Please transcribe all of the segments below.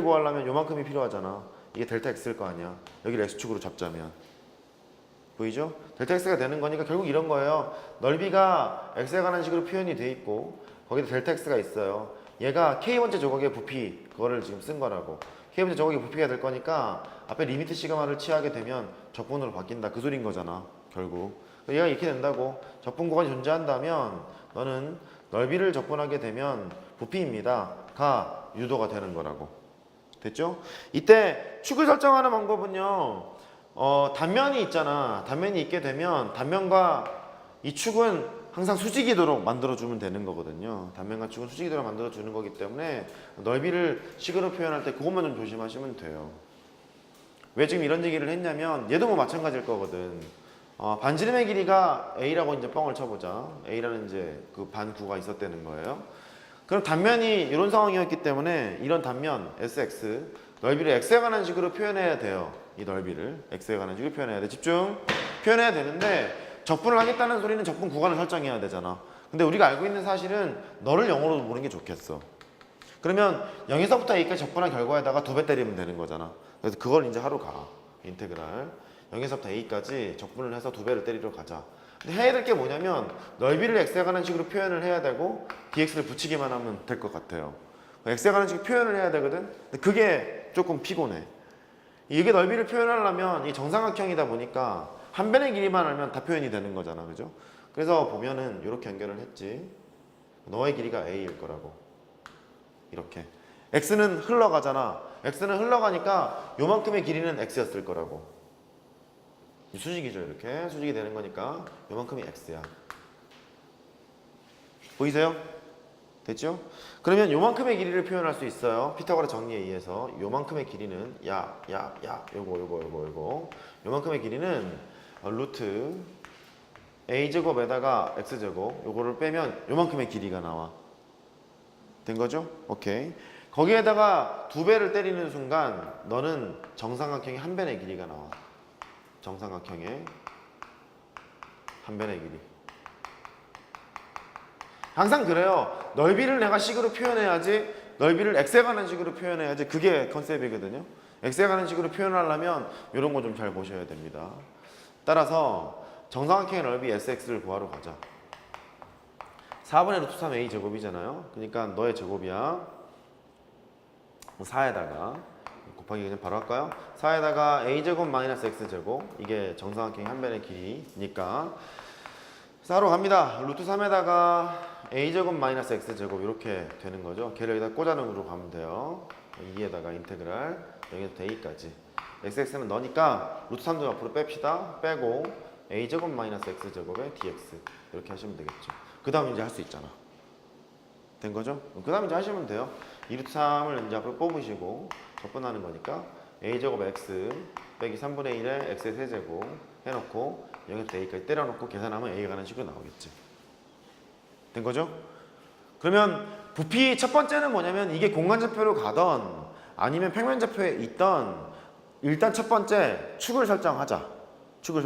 구하려면 요만큼이 필요하잖아. 이게 델타 x일 거 아니야. 여기를 x축으로 잡자면. 보이죠? 델타 x가 되는 거니까 결국 이런 거예요. 넓이가 x에 관한 식으로 표현이 돼 있고 거기다 델타 x가 있어요. 얘가 k번째 조각의 부피 그거를 지금 쓴 거라고. k번째 조각의 부피가 될 거니까 앞에 리미트 시그마를 취하게 되면 적분으로 바뀐다. 그 소린 거잖아. 결국. 얘가 이렇게 된다고. 적분 구간이 존재한다면 너는 넓이를 적분하게 되면 부피입니다. 가 유도가 되는 거라고. 됐죠? 이때 축을 설정하는 방법은요. 단면이 있잖아. 단면이 있게 되면 단면과 이 축은 항상 수직이도록 만들어주면 되는 거거든요. 단면과 축은 수직이도록 만들어주는 거기 때문에 넓이를 식으로 표현할 때 그것만 좀 조심하시면 돼요. 왜 지금 이런 얘기를 했냐면 얘도 뭐 마찬가지일 거거든. 반지름의 길이가 A라고 이제 뻥을 쳐보자. A라는 이제 그 반구가 있었다는 거예요. 그럼 단면이 이런 상황이었기 때문에 이런 단면 SX 넓이를 X에 관한 식으로 표현해야 돼요. 이 넓이를 X에 관한 식으로 표현해야 돼. 집중. 표현해야 되는데 적분을 하겠다는 소리는 적분 구간을 설정해야 되잖아. 근데 우리가 알고 있는 사실은 너를 0으로 보는 게 좋겠어. 그러면 0에서부터 A까지 적분한 결과에다가 2배 때리면 되는 거잖아. 그래서 그걸 이제 하러 가. 인테그랄 0에서부터 A까지 적분을 해서 2배를 때리러 가자. 근데 해야 될 게 뭐냐면 넓이를 x에 관한 식으로 표현을 해야 되고 dx를 붙이기만 하면 될 것 같아요. x에 관한 식으로 표현을 해야 되거든. 근데 그게 조금 피곤해. 이게 넓이를 표현하려면 이 정삼각형이다 보니까 한 변의 길이만 알면 다 표현이 되는 거잖아. 그죠? 그래서 보면은 이렇게 연결을 했지. 너의 길이가 a일 거라고. 이렇게. x는 흘러가잖아. x는 흘러가니까 요만큼의 길이는 x였을 거라고. 수직이죠. 이렇게 수직이 되는 거니까 요만큼이 x야. 보이세요? 됐죠? 그러면 요만큼의 길이를 표현할 수 있어요. 피타고라 정리에 의해서 요만큼의 길이는 요거 요만큼의 길이는 루트 a제곱에다가 x제곱 요거를 빼면 요만큼의 길이가 나와. 된 거죠? 오케이. 거기에다가 2배를 때리는 순간 너는 정삼각형의 한 변의 길이가 나와. 정삼각형의 한 변의 길이. 항상 그래요. 넓이를 내가 식으로 표현해야지, 넓이를 x에 관한 식으로 표현해야지. 그게 컨셉이거든요. x에 관한 식으로 표현하려면 이런 거 좀 잘 보셔야 됩니다. 따라서 정삼각형의 넓이 sx를 구하러 가자. 4분의 루트 3a 제곱이잖아요. 그러니까 너의 제곱이야. 4에다가 곱하기 그냥 바로 할까요? 4에다가 a제곱 마이너스 x제곱, 이게 정삼각형의 한 변의 길이니까 4로 갑니다. 루트 3에다가 a제곱 마이너스 x제곱 이렇게 되는 거죠. 걔를 여기다 꽂아놓으로 가면 돼요. 2에다가 인테그랄 0에서 a까지. xx는 너니까 루트 3점 앞으로 뺍시다. 빼고 a제곱 마이너스 x제곱에 dx 이렇게 하시면 되겠죠. 그 다음 이제 할 수 있잖아. 된 거죠? 그 다음 이제 하시면 돼요. 2루트 3을 이제 앞으로 뽑으시고 적분하는 거니까 a제곱 x 빼기 3분의 1에 x의 세제곱 해놓고 0에서 a까지 때려놓고 계산하면 a가 가는 식으로 나오겠지. 된 거죠? 그러면 부피 첫 번째는 뭐냐면 이게 공간좌표로 가던 아니면 평면좌표에 있던 일단 첫 번째 축을 설정하자. 축을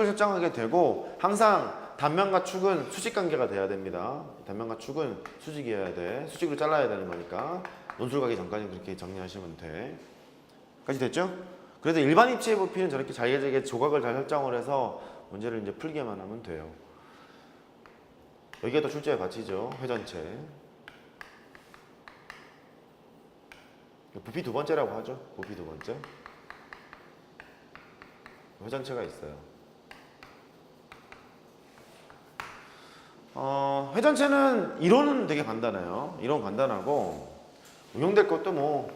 설정하게 되고 항상 단면과 축은 수직관계가 돼야 됩니다. 단면과 축은 수직이어야 돼. 수직으로 잘라야 되는 거니까 논술 가기 전까지 그렇게 정리하시면 돼. 까지 됐죠? 그래서 일반 입체의 부피는 저렇게 잘게 조각을 잘 설정을 해서 문제를 이제 풀기만 하면 돼요. 여기가 또 출제의 가치죠. 회전체. 부피 두 번째라고 하죠. 부피 두 번째. 회전체가 있어요. 회전체는 이론은 되게 간단해요. 이론 간단하고 응용될 것도 뭐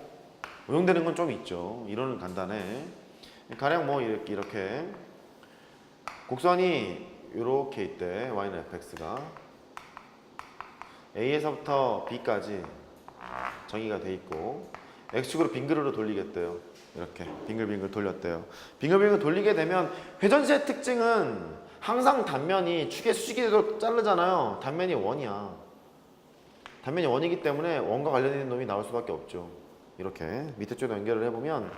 응용되는 건 좀 있죠. 이론은 간단해. 가령 뭐 이렇게 곡선이 이렇게 있대. y는 fx가 a에서부터 b까지 정의가 돼 있고 x축으로 빙그르르 돌리겠대요. 이렇게 빙글빙글 돌렸대요. 빙글빙글 돌리게 되면 회전체의 특징은 항상 단면이 축의 수직이 자르잖아요. 단면이 원이야. 단면이 원이기 때문에 원과 관련된 놈이 나올 수밖에 없죠. 이렇게 밑에 쪽으로 연결을 해보면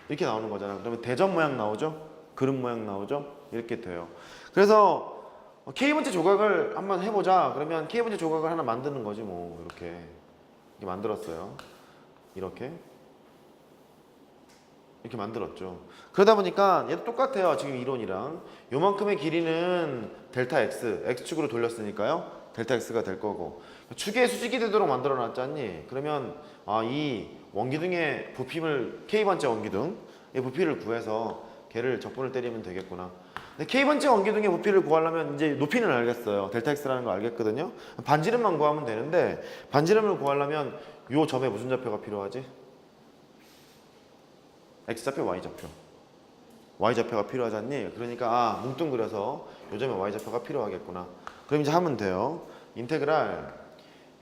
이렇게 나오는 거잖아요. 그러면 대전 모양 나오죠? 그릇 모양 나오죠? 이렇게 돼요. 그래서 K번째 조각을 한번 해보자. 그러면 K번째 조각을 하나 만드는 거지 뭐. 이렇게 만들었어요. 이렇게 만들었죠. 그러다 보니까 얘도 똑같아요. 지금 이론이랑 요만큼의 길이는 델타 x, x축으로 돌렸으니까요. 델타 x가 될 거고 축의 수직이 되도록 만들어 놨잖니. 그러면 이 원기둥의 부피를 k번째 원기둥 이 부피를 구해서 걔를 적분을 때리면 되겠구나. 근데 k번째 원기둥의 부피를 구하려면 이제 높이는 알겠어요. 델타 x라는 거 알겠거든요. 반지름만 구하면 되는데 반지름을 구하려면 요 점에 무슨 좌표가 필요하지? x좌표, y좌표. y좌표가 필요하잖니? 그러니까 뭉뚱그려서 요점에 y좌표가 필요하겠구나. 그럼 이제 하면 돼요. 인테그랄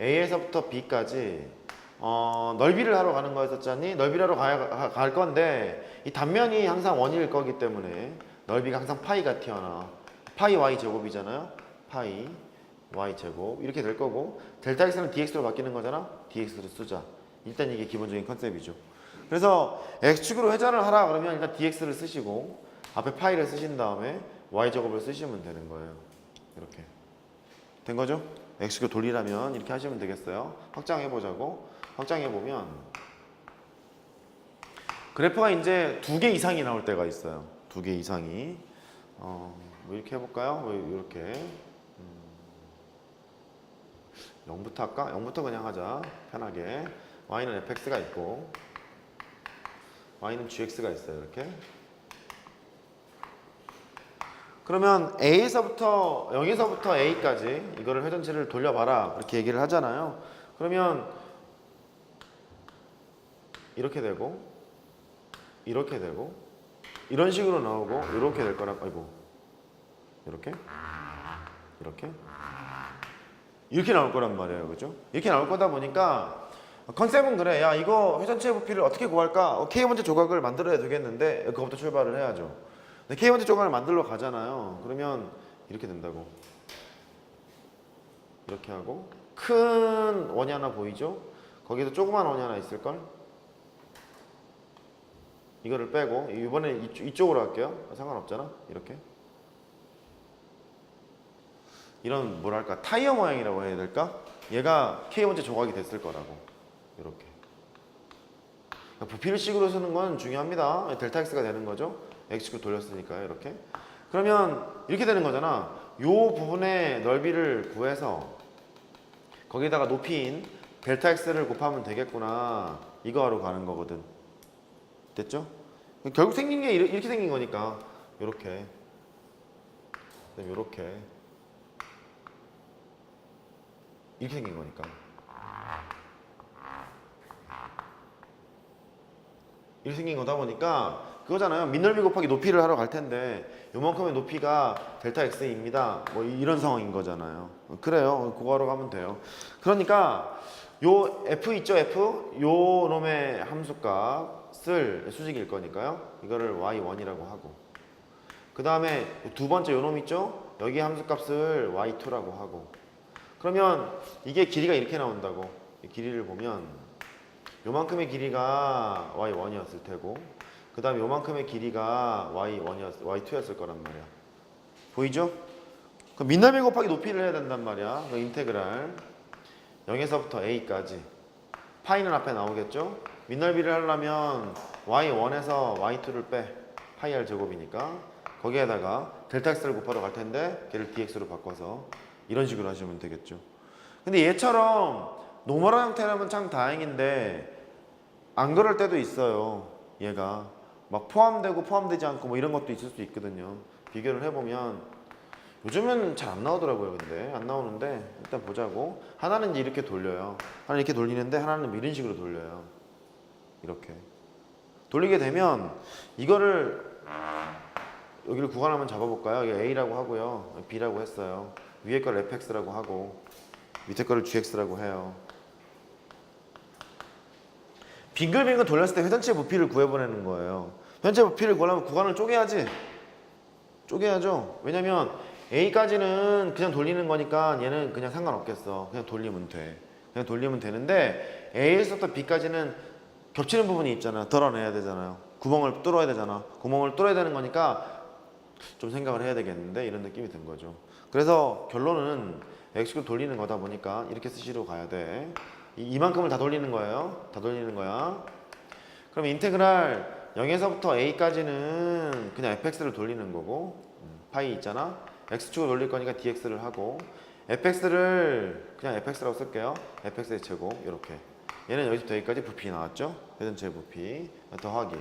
a에서부터 b까지 넓이를 하러 가는 거였었잖니? 넓이를 하러 갈 건데 이 단면이 항상 원일 거기 때문에 넓이가 항상 파이가 튀어나와. 파이 y 제곱이잖아요. 파이 y 제곱 이렇게 될 거고 델타 x는 dx로 바뀌는 거잖아. dx를 쓰자. 일단 이게 기본적인 컨셉이죠. 그래서 x축으로 회전을 하라 그러면 일단 dx를 쓰시고 앞에 파이를 쓰신 다음에 y제곱을 쓰시면 되는 거예요. 이렇게 된 거죠? x축으로 돌리라면 이렇게 하시면 되겠어요. 확장해 보자고. 확장해 보면 그래프가 이제 2개 이상이 나올 때가 있어요. 2개 이상이 뭐 이렇게 해볼까요? 뭐 이렇게 0부터 할까? 0부터 그냥 하자. 편하게. y는 fx가 있고 y는 gx가 있어요. 이렇게. 그러면 a에서부터 0에서부터 a까지 이거를 회전체를 돌려봐라. 그렇게 얘기를 하잖아요. 그러면 이렇게 되고 이렇게 되고 이런 식으로 나오고 이렇게 될 거라. 아이고. 이렇게 나올 거란 말이에요. 그죠? 이렇게 나올 거다 보니까 컨셉은 그래. 야, 이거 회전체 부피를 어떻게 구할까? K번째 조각을 만들어야 되겠는데 그거부터 출발을 해야죠. 근데 K번째 조각을 만들러 가잖아요. 그러면 이렇게 된다고. 이렇게 하고 큰 원이 하나 보이죠? 거기에도 조그만 원이 하나 있을걸? 이거를 빼고 이번에 이쪽으로 할게요. 상관없잖아. 이렇게 이런 뭐랄까 타이어 모양이라고 해야 될까? 얘가 K번째 조각이 됐을 거라고. 이렇게 부피를 식으로 쓰는 건 중요합니다. 델타 x가 되는 거죠. x축을 돌렸으니까요. 이렇게 그러면 이렇게 되는 거잖아. 요 부분의 넓이를 구해서 거기다가 높이인 델타 x를 곱하면 되겠구나. 이거 하러 가는 거거든. 됐죠? 결국 생긴 게 이렇게 생긴 거니까 요렇게 그다음에 요렇게 이렇게 생긴 거니까 이렇게 생긴 거다 보니까 그거잖아요. 밑넓이 곱하기 높이를 하러 갈 텐데 요만큼의 높이가 델타 x입니다. 뭐 이런 상황인 거잖아요. 그래요. 그거 하러 가면 돼요. 그러니까 요 f 있죠? f 요 놈의 함수값을 수직일 거니까요. 이거를 y1이라고 하고 그 다음에 두 번째 요 놈 있죠? 여기 함수값을 y2라고 하고 그러면 이게 길이가 이렇게 나온다고. 이 길이를 보면 요만큼의 길이가 y1이었을 테고 그 다음에 요만큼의 길이가 y2였을 거란 말이야. 보이죠? 그럼 밑넓이 곱하기 높이를 해야 된단 말이야. 그 인테그랄 0에서부터 a까지 파이는 앞에 나오겠죠? 밑넓이를 하려면 y1에서 y2를 빼 파이 r 제곱이니까 거기에다가 델타 x를 곱하러 갈 텐데 걔를 dx로 바꿔서 이런 식으로 하시면 되겠죠. 근데 얘처럼 노멀한 형태라면 참 다행인데 안 그럴 때도 있어요. 얘가 막 포함되고 포함되지 않고 뭐 이런 것도 있을 수 있거든요. 비교를 해보면 요즘은 잘 안 나오더라고요. 근데 안 나오는데 일단 보자고. 하나는 이제 이렇게 돌려요. 하나는 이렇게 돌리는데 하나는 이런 식으로 돌려요. 이렇게 돌리게 되면 이거를 여기를 구간 한번 잡아볼까요? 이거 A라고 하고요. B라고 했어요. 위에 걸 fx라고 하고 밑에 거를 gx라고 해요. 빙글빙글 돌렸을 때 회전체 부피를 구해보내는 거예요. 회전체 부피를 구하려면 구간을 쪼개야지. 쪼개야죠. 왜냐면 A까지는 그냥 돌리는 거니까 얘는 그냥 상관없겠어. 그냥 돌리면 돼. 그냥 돌리면 되는데 A에서부터 B까지는 겹치는 부분이 있잖아. 덜어내야 되잖아요. 구멍을 뚫어야 되잖아. 구멍을 뚫어야 되는 거니까 좀 생각을 해야 되겠는데 이런 느낌이 든 거죠. 그래서 결론은 x축을 돌리는 거다 보니까 이렇게 쓰시러 가야 돼. 이만큼을 다 돌리는 거예요. 다 돌리는 거야. 그럼 인테그랄 0에서부터 a까지는 그냥 fx를 돌리는 거고, 파이 있잖아. x축으로 돌릴 거니까 dx를 하고, fx를 그냥 fx라고 쓸게요. fx의 제곱 이렇게. 얘는 여기서부터 여기까지 부피 나왔죠? 회전체 부피 더하기.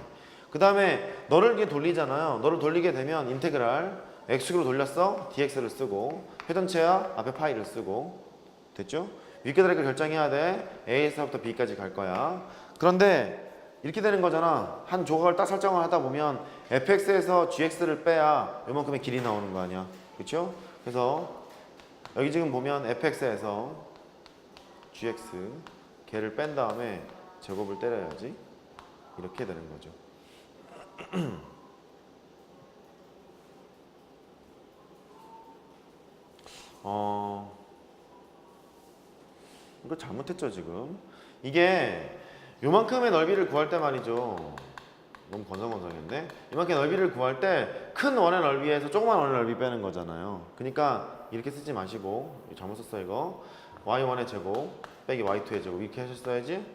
그 다음에 너를 이렇게 돌리잖아요. 너를 돌리게 되면 인테그랄 x축으로 돌렸어? dx를 쓰고, 회전체야 앞에 파이를 쓰고, 됐죠? 윗계단을 결정해야 돼. a에서부터 b까지 갈 거야. 그런데 이렇게 되는 거잖아. 한 조각을 딱 설정을 하다 보면 fx에서 gx를 빼야 요만큼의 길이 나오는 거 아니야. 그렇죠? 그래서 여기 지금 보면 fx에서 gx 걔를 뺀 다음에 제곱을 때려야지. 이렇게 되는 거죠. 이거 잘못했죠 지금. 이게 요만큼의 넓이를 구할 때 말이죠. 너무 건성건성인데? 이만큼의 넓이를 구할 때 큰 원의 넓이에서 조그만 원의 넓이 빼는 거잖아요. 그러니까 이렇게 쓰지 마시고, 잘못 썼어 이거. y1의 제곱 빼기 y2의 제곱 이렇게 하셨어야지.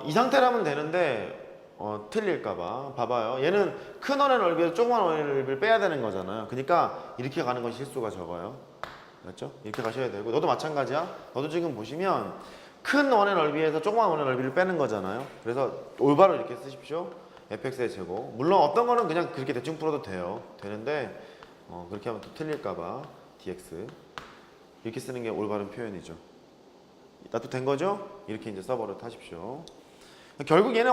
이 상태라면 되는데 틀릴까봐. 봐봐요. 얘는 큰 원의 넓이에서 조그만 원의 넓이를 빼야 되는 거잖아요. 그러니까 이렇게 가는 것이 실수가 적어요. 맞죠? 이렇게 가셔야 되고, 너도 마찬가지야. 너도 지금 보시면 큰 원의 넓이에서 조그만 원의 넓이를 빼는 거잖아요. 그래서 올바로 이렇게 쓰십시오. fx의 제곱. 물론 어떤 거는 그냥 그렇게 대충 풀어도 돼요. 되는데 그렇게 하면 또 틀릴까봐 dx 이렇게 쓰는 게 올바른 표현이죠. 나도 된 거죠? 이렇게 이제 써버릇 하십시오. 결국 얘는